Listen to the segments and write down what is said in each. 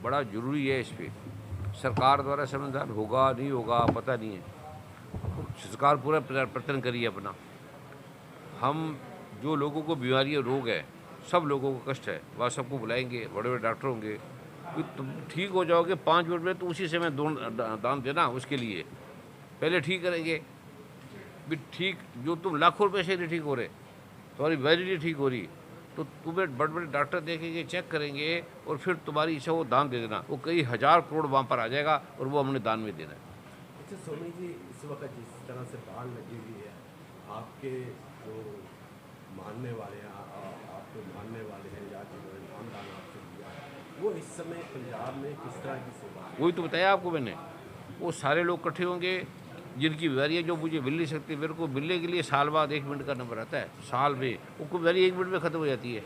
बड़ा ज़रूरी है। इस पे सरकार द्वारा समाधान होगा नहीं होगा पता नहीं है। सरकार पूरा प्रयत्न करिए अपना। हम जो लोगों को बीमारी और रोग है, सब लोगों को कष्ट है, वह सबको बुलाएंगे, बड़े बड़े डॉक्टर होंगे कि तुम ठीक हो जाओगे 5 मिनट में, तो उसी समय दान देना उसके लिए पहले ठीक करेंगे। भी ठीक जो तुम लाखों रुपये से नहीं ठीक हो रहे, तुम्हारी बीमारी नहीं ठीक हो रही, तो तुम्हें बड़े बड़े डॉक्टर देखेंगे, चेक करेंगे और फिर तुम्हारी इच्छा वो दान दे देना। वो कई हज़ार करोड़ वहाँ पर आ जाएगा और वो हमने दान में देना है। अच्छा सोनी जी, इस वक्त जिस तरह से बाढ़ लगी हुई है, आपके जो मानने वाले हैं, आपके मानने वाले हैं या जिन्होंने नाम दान आपसे लिया, वो इस समय पंजाब में किस तरह की सेवा? वही तो बताया आपको मैंने। वो सारे लोग इकट्ठे होंगे जिनकी बीमारी है, जो मुझे मिल नहीं सकती। मेरे को मिलने के लिए साल बाद 1 मिनट का नंबर आता है, साल में वो बीमारी 1 मिनट में ख़त्म हो जाती है।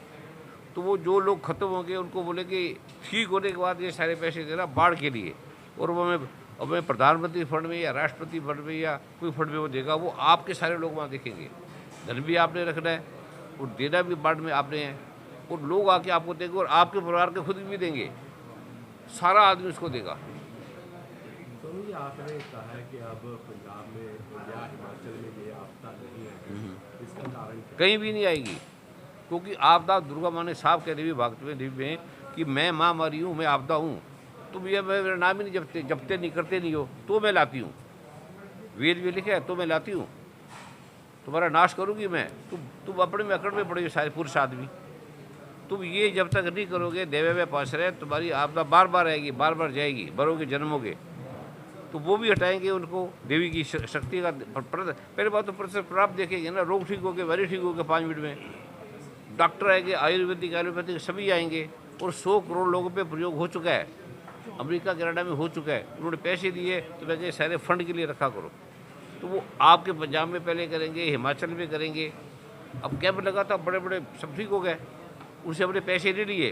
तो वो जो लोग ख़त्म होंगे उनको बोले कि ठीक होने के बाद ये सारे पैसे देना बाढ़ के लिए, और वो हमें प्रधानमंत्री फंड में या राष्ट्रपति फंड में या कोई फंड में वो देगा। वो आपके सारे लोग वहाँ देखेंगे, धन भी आपने रखना है और देना भी बाढ़ में आपने है, और लोग आके आपको देंगे और आपके परिवार के खुद भी देंगे, सारा आदमी उसको देगा। सोनी जी, आपने कहा है कि अब पंजाब में या हिमाचल में ये आपदा नहीं है, इसका कारण क्या? कहीं भी नहीं आएगी, क्योंकि आपदा दुर्गा माँ ने साफ कह दी भक्त में दिव्य में कि मैं माँ मारी हूँ, मैं आपदा हूँ। तुम ये मेरा नाम ही नहीं जपते नहीं करते नहीं हो, तो मैं लाती हूँ। वेद में लिखा है तो मैं लाती हूँ, तुम्हारा नाश करूँगी मैं। तुम अपने में अकड़ में पड़े सारे पुरुष आदमी। तुम ये जब तक नहीं करोगे, देवे में पास रहे, तुम्हारी आपदा बार बार आएगी, बार बार जाएगी, बरोगे जन्मोगे। तो वो भी हटाएंगे उनको, देवी की शक्ति का पहले बात तो प्रतिशत प्राप्त देखेंगे ना। रोग ठीक हो गए, वेरी ठीक हो गए 5 मिनट में। डॉक्टर आएंगे, आयुर्वेदिक एलोपैथिक सभी आएंगे, और 100 करोड़ लोगों पे प्रयोग हो चुका है, अमेरिका कनाडा में हो चुका है। उन्होंने पैसे दिए तो मैं कहे सारे फंड के लिए रखा करो। तो वो आपके पंजाब में पहले करेंगे, हिमाचल में करेंगे। अब कैंप लगा था, बड़े बड़े सब ठीक हो गए, उनसे अपने पैसे नहीं लिए,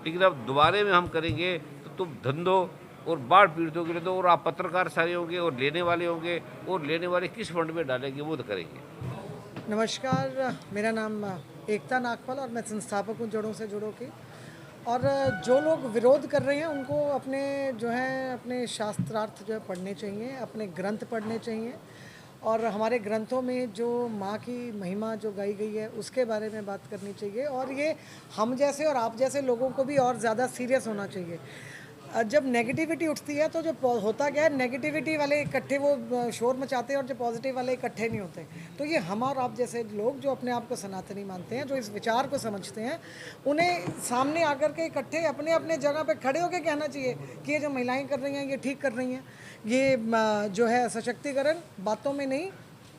लेकिन अब दोबारे में हम करेंगे तो तुम धंधो और बाढ़ पीड़ितों के लिए दो, और आप पत्रकार सारे होंगे और लेने वाले होंगे, और लेने वाले किस फंड में डालेंगे वो तो करेंगे। नमस्कार, मेरा नाम एकता नागपाल और मैं संस्थापक हूँ जड़ों से जुड़ों की। और जो लोग विरोध कर रहे हैं उनको अपने जो है अपने शास्त्रार्थ जो है पढ़ने चाहिए, अपने ग्रंथ पढ़ने चाहिए, और हमारे ग्रंथों में जो माँ की महिमा जो गाई गई है उसके बारे में बात करनी चाहिए। और ये हम जैसे और आप जैसे लोगों को भी और ज़्यादा सीरियस होना चाहिए। जब नेगेटिविटी उठती है तो जो होता क्या है, नेगेटिविटी वाले इकट्ठे वो शोर मचाते हैं और जो पॉजिटिव वाले इकट्ठे नहीं होते। तो ये हम और आप जैसे लोग जो अपने आप को सनातनी मानते हैं, जो इस विचार को समझते हैं, उन्हें सामने आकर के इकट्ठे अपने अपने जगह पे खड़े होकर कहना चाहिए कि ये जो महिलाएं कर रही हैं ये ठीक कर रही हैं। ये जो है सशक्तिकरण बातों में नहीं,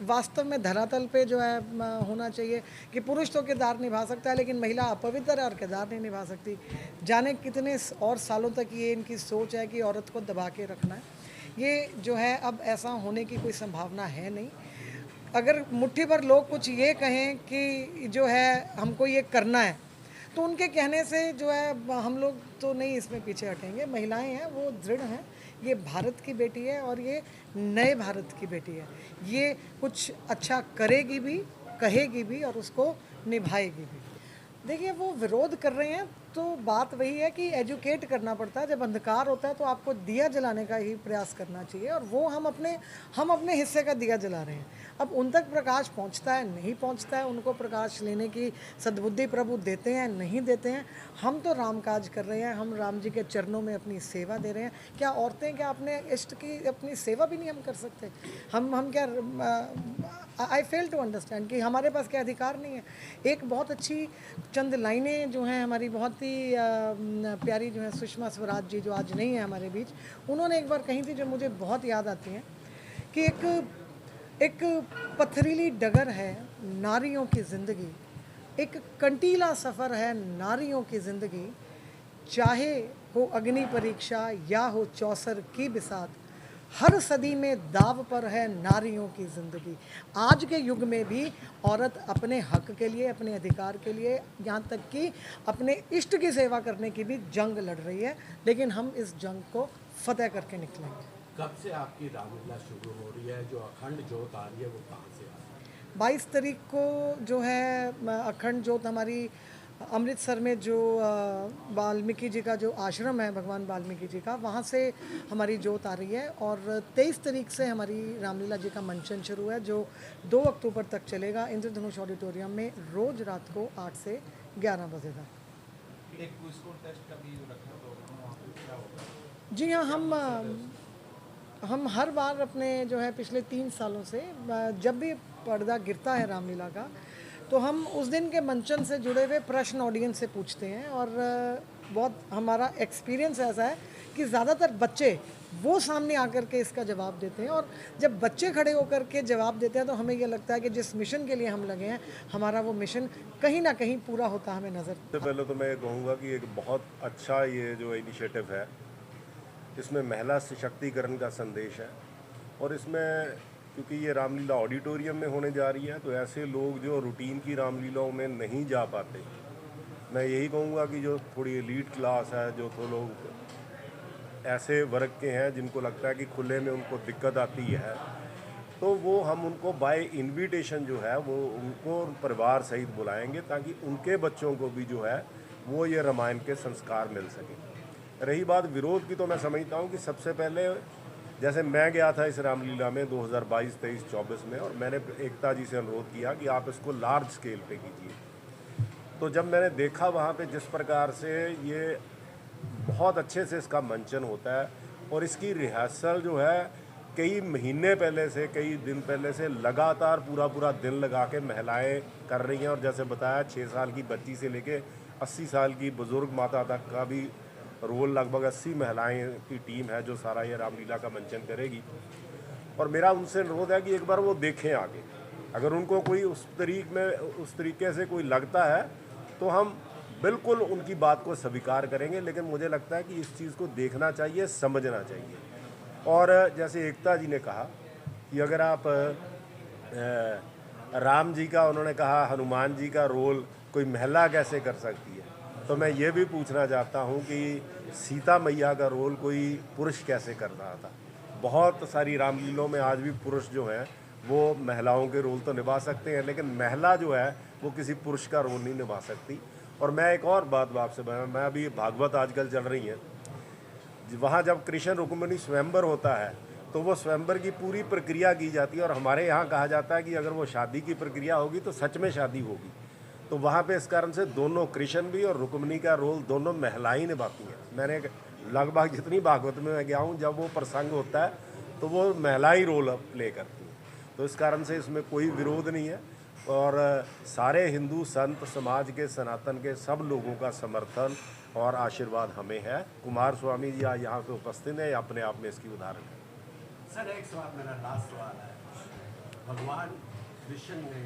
वास्तव में धरातल पे जो है होना चाहिए कि पुरुष तो किरदार निभा सकता है, लेकिन महिला अपवित्र है और किरदार नहीं निभा सकती। जाने कितने और सालों तक ये इनकी सोच है कि औरत को दबा के रखना है। ये जो है अब ऐसा होने की कोई संभावना है नहीं। अगर मुट्ठी भर लोग कुछ ये कहें कि जो है हमको ये करना है, तो उनके कहने से जो है हम लोग तो नहीं इसमें पीछे हटेंगे। महिलाएं हैं वो दृढ़ हैं, ये भारत की बेटी है और ये नए भारत की बेटी है। ये कुछ अच्छा करेगी भी, कहेगी भी और उसको निभाएगी भी। देखिए वो विरोध कर रहे हैं तो बात वही है कि एजुकेट करना पड़ता है। जब अंधकार होता है तो आपको दिया जलाने का ही प्रयास करना चाहिए, और वो हम अपने हिस्से का दिया जला रहे हैं। अब उन तक प्रकाश पहुंचता है नहीं पहुंचता है, उनको प्रकाश लेने की सद्बुद्धि प्रभु देते हैं नहीं देते हैं। हम तो राम काज कर रहे हैं, हम राम जी के चरणों में अपनी सेवा दे रहे हैं। क्या औरतें क्या अपने इष्ट की अपनी सेवा भी नहीं हम कर सकते? हम क्या आई फेल टू अंडरस्टैंड कि हमारे पास क्या अधिकार नहीं है। एक बहुत अच्छी चंद लाइनें जो हैं हमारी बहुत ही प्यारी जो है सुषमा स्वराज जी जो आज नहीं है हमारे बीच, उन्होंने एक बार कही थी जो मुझे बहुत याद आती हैं कि एक पथरीली डगर है नारियों की ज़िंदगी, एक कंटीला सफ़र है नारियों की ज़िंदगी, चाहे हो अग्नि परीक्षा या हो चौसर की बिसात, हर सदी में दाव पर है नारियों की ज़िंदगी। आज के युग में भी औरत अपने हक के लिए, अपने अधिकार के लिए, यहाँ तक कि अपने इष्ट की सेवा करने की भी जंग लड़ रही है, लेकिन हम इस जंग को फतेह करके निकलेंगे। कब से आपकी रामलीला शुरू हो रही है? जो अखंड ज्योत आ रही है वो कहाँ से आ रही है? 22 तारीख को जो है अखंड ज्योत हमारी अमृतसर में जो वाल्मीकि जी का जो आश्रम है भगवान वाल्मीकि जी का, वहाँ से हमारी जोत आ रही है। और 23 तारीख से हमारी रामलीला जी का मंचन शुरू है, जो 2 अक्टूबर तक चलेगा इंद्रधनुष ऑडिटोरियम में, रोज रात को 8 से 11 बजे तक। एक क्विज टेस्ट का भी रखा तो वहाँ पे क्या होगा? जी हाँ, हम हर बार अपने जो है पिछले 3 सालों से जब भी पर्दा गिरता है रामलीला का, तो हम उस दिन के मंचन से जुड़े हुए प्रश्न ऑडियंस से पूछते हैं। और बहुत हमारा एक्सपीरियंस ऐसा है कि ज़्यादातर बच्चे वो सामने आकर के इसका जवाब देते हैं। और जब बच्चे खड़े होकर के जवाब देते हैं तो हमें ये लगता है कि जिस मिशन के लिए हम लगे हैं, हमारा वो मिशन कहीं ना कहीं पूरा होता हमें नज़र। सबसे पहले तो मैं ये कहूँगा कि एक बहुत अच्छा ये जो इनिशिएटिव है, इसमें महिला सशक्तिकरण का संदेश है। और इसमें क्योंकि ये रामलीला ऑडिटोरियम में होने जा रही है, तो ऐसे लोग जो रूटीन की रामलीलाओं में नहीं जा पाते, मैं यही कहूँगा कि जो थोड़ी एलीट क्लास है, जो तो लोग ऐसे वर्ग के हैं जिनको लगता है कि खुले में उनको दिक्कत आती है, तो वो हम उनको बाय इनविटेशन जो है वो उनको परिवार सहित बुलाएंगे, ताकि उनके बच्चों को भी जो है वो ये रामायण के संस्कार मिल सके। रही बात विरोध की, तो मैं समझता हूँ कि सबसे पहले जैसे मैं गया था इस रामलीला में 2022, 23, 24 में, और मैंने एकता जी से अनुरोध किया कि आप इसको लार्ज स्केल पे कीजिए। तो जब मैंने देखा वहाँ पे जिस प्रकार से ये बहुत अच्छे से इसका मंचन होता है, और इसकी रिहर्सल जो है कई महीने पहले से, कई दिन पहले से लगातार पूरा दिन लगा के महिलाएं कर रही हैं। और जैसे बताया 6 साल की बच्ची से लेके 80 साल की बुज़ुर्ग माता तक का भी रोल, लगभग 80 महिलाएं की टीम है जो सारा ये रामलीला का मंचन करेगी। और मेरा उनसे अनुरोध है कि एक बार वो देखें आगे, अगर उनको कोई उस तरीके से कोई लगता है तो हम बिल्कुल उनकी बात को स्वीकार करेंगे। लेकिन मुझे लगता है कि इस चीज़ को देखना चाहिए, समझना चाहिए। और जैसे एकता जी ने कहा कि अगर आप राम जी का, उन्होंने कहा हनुमान जी का रोल कोई महिला कैसे कर सकती है, तो मैं ये भी पूछना चाहता हूँ कि सीता मैया का रोल कोई पुरुष कैसे कर रहा था। बहुत सारी रामलीलाओं में आज भी पुरुष जो हैं वो महिलाओं के रोल तो निभा सकते हैं, लेकिन महिला जो है वो किसी पुरुष का रोल नहीं निभा सकती। और मैं एक और बात आपसे मैं अभी भागवत आजकल चल रही है, वहाँ जब कृष्ण रुक्मिणी स्वयंवर होता है तो वो स्वयंवर की पूरी प्रक्रिया की जाती है। और हमारे यहाँ कहा जाता है कि अगर वो शादी की प्रक्रिया होगी तो सच में शादी होगी। तो वहाँ पे इस कारण से दोनों कृष्ण भी और रुक्मिणी का रोल दोनों महिलाएं ही निभाती हैं। मैंने लगभग जितनी भागवत में मैं गया हूँ, जब वो प्रसंग होता है तो वो महिला ही रोल प्ले करती हैं। तो इस कारण से इसमें कोई विरोध नहीं है। और सारे हिंदू संत समाज के, सनातन के सब लोगों का समर्थन और आशीर्वाद हमें है। कुमार स्वामी जी आज यहाँ पे उपस्थित है, अपने आप में इसकी उदाहरण है। सर एक सवाल, मेरा लास्ट सवाल है। भगवान कृष्ण ने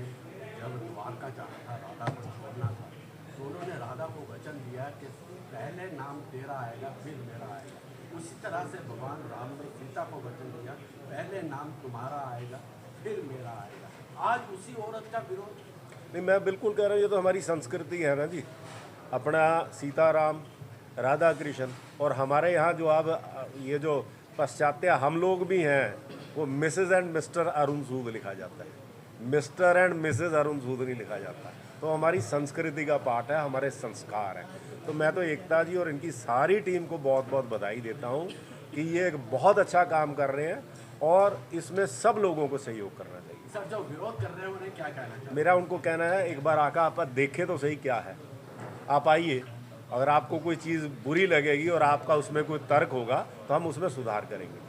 जब द्वारका जाना था, राधा को छोड़ना था, तो उन्होंने राधा को वचन दिया कि पहले नाम तेरा आएगा फिर मेरा आएगा। उसी तरह से भगवान राम ने सीता को वचन दिया, पहले नाम तुम्हारा आएगा फिर मेरा आएगा। आज उसी औरत का विरोध। नहीं, मैं बिल्कुल कह रहा हूँ, ये तो हमारी संस्कृति है ना जी, अपना सीताराम, राधा कृष्ण। और हमारे यहाँ जो अब ये जो पाश्चात्य हम लोग भी हैं, वो मिसेज एंड मिस्टर अरुण सूद लिखा जाता है, मिस्टर एंड मिसेज अरुण सूद नहीं लिखा जाता। तो हमारी संस्कृति का पार्ट है, हमारे संस्कार हैं। तो मैं तो एकता जी और इनकी सारी टीम को बहुत बहुत बधाई देता हूँ कि ये एक बहुत अच्छा काम कर रहे हैं, और इसमें सब लोगों को सहयोग करना चाहिए। सर जो विरोध कर रहे हैं उन्हें क्या कहना चाहिए? मेरा उनको कहना है, एक बार आका आप देखें तो सही क्या है, आप आइए। अगर आपको कोई चीज़ बुरी लगेगी और आपका उसमें कोई तर्क होगा तो हम उसमें सुधार करेंगे।